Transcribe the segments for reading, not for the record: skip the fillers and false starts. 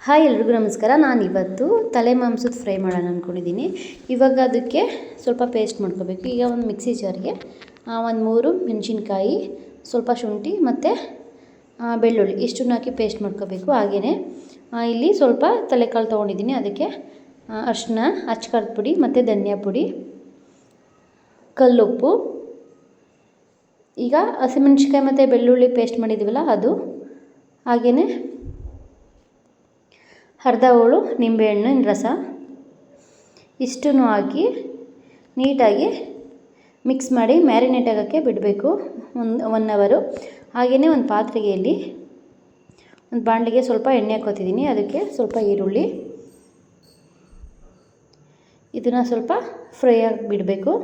Hi ಎಲ್ರಿಗೂ ನಮಸ್ಕಾರ. ನಾನು ಇವತ್ತು ತಲೆ ಮಾಂಸದ ಫ್ರೈ ಮಾಡೋಣ ಅಂದ್ಕೊಂಡಿದ್ದೀನಿ. ಇವಾಗ ಅದಕ್ಕೆ ಸ್ವಲ್ಪ ಪೇಸ್ಟ್ ಮಾಡ್ಕೋಬೇಕು. ಈಗ ಒಂದು ಮಿಕ್ಸಿ ಜಾರ್ಗೆ ಒಂದು 3 ಮೆಣಸಿನ್ಕಾಯಿ, ಸ್ವಲ್ಪ ಶುಂಠಿ ಮತ್ತು ಬೆಳ್ಳುಳ್ಳಿ ಇಷ್ಟನ್ನು ಹಾಕಿ ಪೇಸ್ಟ್ ಮಾಡ್ಕೋಬೇಕು. ಹಾಗೆಯೇ ಇಲ್ಲಿ ಸ್ವಲ್ಪ ತಲೆಕಾಳು ತೊಗೊಂಡಿದ್ದೀನಿ. ಅದಕ್ಕೆ ಅರಿಶಿನ, ಅಚ್ಚಕಾರದ ಪುಡಿ ಮತ್ತು ಧನಿಯಾ ಪುಡಿ, ಕಲ್ಲುಪ್ಪು. ಈಗ ಹಸಿಮೆಣಸಿನ್ಕಾಯಿ ಮತ್ತು ಬೆಳ್ಳುಳ್ಳಿ ಪೇಸ್ಟ್ ಮಾಡಿದ್ದೀವಲ್ಲ ಅದು, ಹಾಗೆಯೇ ಅರ್ಧ ಹೋಳು ನಿಂಬೆಹಣ್ಣಿನ ರಸ ಇಷ್ಟನ್ನು ಹಾಕಿ ನೀಟಾಗಿ ಮಿಕ್ಸ್ ಮಾಡಿ ಮ್ಯಾರಿನೇಟ್ ಆಗೋಕ್ಕೆ ಬಿಡಬೇಕು 1 ಅವರು. ಹಾಗೆಯೇ ಒಂದು ಪಾತ್ರೆಯಲ್ಲಿ ಒಂದು ಬಾಣಲೆಗೆ ಸ್ವಲ್ಪ ಎಣ್ಣೆ ಹಾಕ್ಕೊತಿದ್ದೀನಿ. ಅದಕ್ಕೆ ಸ್ವಲ್ಪ ಈರುಳ್ಳಿ, ಇದನ್ನು ಸ್ವಲ್ಪ ಫ್ರೈ ಆಗಿ ಬಿಡಬೇಕು.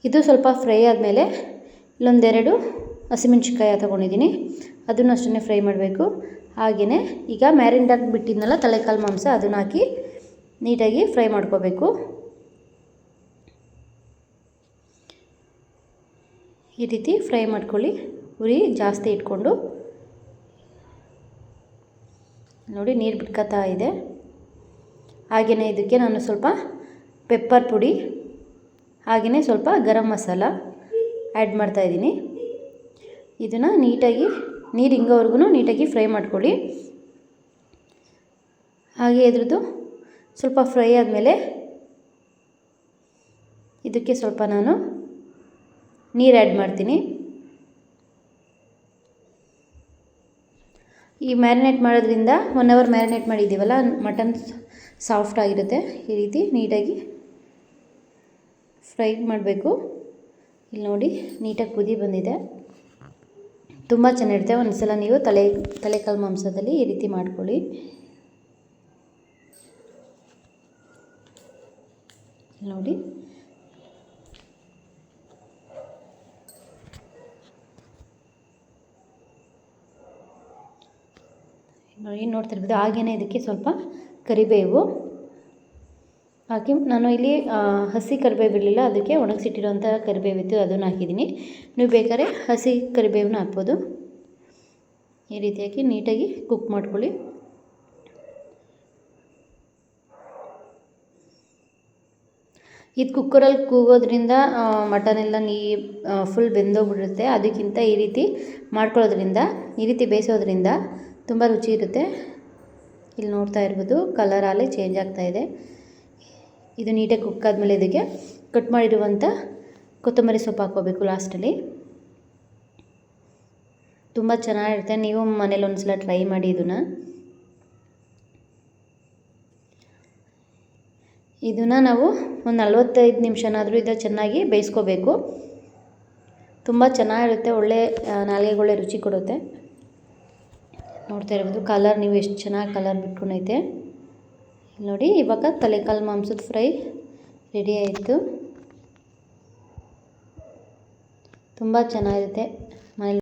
ಇದು ಸ್ವಲ್ಪ ಫ್ರೈ ಆದಮೇಲೆ ಇಲ್ಲೊಂದೆರಡು ಹಸಿಮೆಣಸಿನ್ಕಾಯಿ ತೊಗೊಂಡಿದ್ದೀನಿ, ಅದನ್ನು ಅಷ್ಟನ್ನೇ ಫ್ರೈ ಮಾಡಬೇಕು. ಹಾಗೆಯೇ ಈಗ ಮ್ಯಾರಿನೇಟ್ ಆಗಿ ಬಿಟ್ಟಿದ್ನಲ್ಲ ತಲೆಕಾಲು ಮಾಂಸ, ಅದನ್ನು ಹಾಕಿ ನೀಟಾಗಿ ಫ್ರೈ ಮಾಡ್ಕೋಬೇಕು. ಈ ರೀತಿ ಫ್ರೈ ಮಾಡ್ಕೊಳ್ಳಿ, ಉರಿ ಜಾಸ್ತಿ ಇಟ್ಕೊಂಡು. ನೋಡಿ ನೀರು ಬಿಟ್ಕೊತಾ ಇದೆ. ಹಾಗೆಯೇ ಇದಕ್ಕೆ ನಾನು ಸ್ವಲ್ಪ ಪೆಪ್ಪರ್ ಪುಡಿ, ಹಾಗೆಯೇ ಸ್ವಲ್ಪ ಗರಂ ಮಸಾಲ ಆ್ಯಡ್ ಮಾಡ್ತಾಯಿದ್ದೀನಿ. ಇದನ್ನು ನೀಟಾಗಿ ನೀರು ಹಿಂಗೋವರೆಗೂ ನೀಟಾಗಿ ಫ್ರೈ ಮಾಡ್ಕೊಳ್ಳಿ. ಹಾಗೆ ಇದ್ರದ್ದು ಸ್ವಲ್ಪ ಫ್ರೈ ಆದಮೇಲೆ ಇದಕ್ಕೆ ಸ್ವಲ್ಪ ನಾನು ನೀರು ಆ್ಯಡ್ ಮಾಡ್ತೀನಿ. ಈ ಮ್ಯಾರಿನೇಟ್ ಮಾಡೋದ್ರಿಂದ 1 ಅವರ್ ಮ್ಯಾರಿನೇಟ್ ಮಾಡಿದ್ದೀವಲ್ಲ, ಮಟನ್ ಸಾಫ್ಟ್ ಆಗಿರುತ್ತೆ. ಈ ರೀತಿ ನೀಟಾಗಿ ಫ್ರೈ ಮಾಡಬೇಕು. ಇಲ್ಲಿ ನೋಡಿ ನೀಟಾಗಿ ಕುದಿ ಬಂದಿದೆ, ತುಂಬ ಚೆನ್ನಾಗಿರುತ್ತೆ. ಒಂದು ಸಲ ನೀವು ತಲೆಕಾಲು ಮಾಂಸದಲ್ಲಿ ಈ ರೀತಿ ಮಾಡ್ಕೊಳ್ಳಿ. ನೋಡಿ ನೋಡ್ತಿರ್ಬೋದು. ಹಾಗೆಯೇ ಇದಕ್ಕೆ ಸ್ವಲ್ಪ ಕರಿಬೇವು ಹಾಕಿ, ನಾನು ಇಲ್ಲಿ ಹಸಿ ಕರಿಬೇವು ಇರಲಿಲ್ಲ, ಅದಕ್ಕೆ ಒಣಗಿಸಿಟ್ಟಿರೋಂಥ ಕರಿಬೇವಿತ್ತು, ಅದನ್ನು ಹಾಕಿದ್ದೀನಿ. ನೀವು ಬೇಕಾದ್ರೆ ಹಸಿ ಕರಿಬೇವನ್ನ ಹಾಕ್ಬೋದು. ಈ ರೀತಿಯಾಗಿ ನೀಟಾಗಿ ಕುಕ್ ಮಾಡ್ಕೊಳ್ಳಿ. ಇದು ಕುಕ್ಕರಲ್ಲಿ ಕೂಗೋದ್ರಿಂದ ಮಟನೆಲ್ಲ ಫುಲ್ ಬೆಂದೋಗ್ಬಿಡುತ್ತೆ. ಅದಕ್ಕಿಂತ ಈ ರೀತಿ ಮಾಡ್ಕೊಳ್ಳೋದ್ರಿಂದ, ಈ ರೀತಿ ಬೇಯಿಸೋದ್ರಿಂದ ತುಂಬ ರುಚಿ ಇರುತ್ತೆ. ಇಲ್ಲಿ ನೋಡ್ತಾ ಇರ್ಬೋದು ಕಲರ್ ಆಗಲೇ ಚೇಂಜ್ ಆಗ್ತಾಯಿದೆ. ಇದು ನೀಟಾಗಿ ಕುಕ್ ಆದಮೇಲೆ ಇದಕ್ಕೆ ಕಟ್ ಮಾಡಿರುವಂಥ ಕೊತ್ತಂಬರಿ ಸೊಪ್ಪು ಹಾಕ್ಕೋಬೇಕು ಲಾಸ್ಟಲ್ಲಿ. ತುಂಬ ಚೆನ್ನಾಗಿರುತ್ತೆ. ನೀವು ಮನೇಲಿ ಒಂದ್ಸಲ ಟ್ರೈ ಮಾಡಿ ಇದನ್ನು ನಾವು ಒಂದು 45 ನಿಮಿಷನಾದರೂ ಇದು ಚೆನ್ನಾಗಿ ಬೇಯಿಸ್ಕೋಬೇಕು. ತುಂಬ ಚೆನ್ನಾಗಿರುತ್ತೆ, ಒಳ್ಳೆ ನಾಲಿಗೆಗೆ ಒಳ್ಳೆ ರುಚಿ ಕೊಡುತ್ತೆ. ನೋಡ್ತಾ ಇರ್ಬೋದು ಕಲರ್, ನೀವು ಎಷ್ಟು ಚೆನ್ನಾಗಿ ಕಲರ್ ಬಿಟ್ಕೊಂಡೈತೆ ನೋಡಿ. ಇವಾಗ ತಲೆಕಾಲು ಮಾಂಸದ ಫ್ರೈ ರೆಡಿ ಆಯಿತು. ತುಂಬ ಚೆನ್ನಾಗಿರುತ್ತೆ.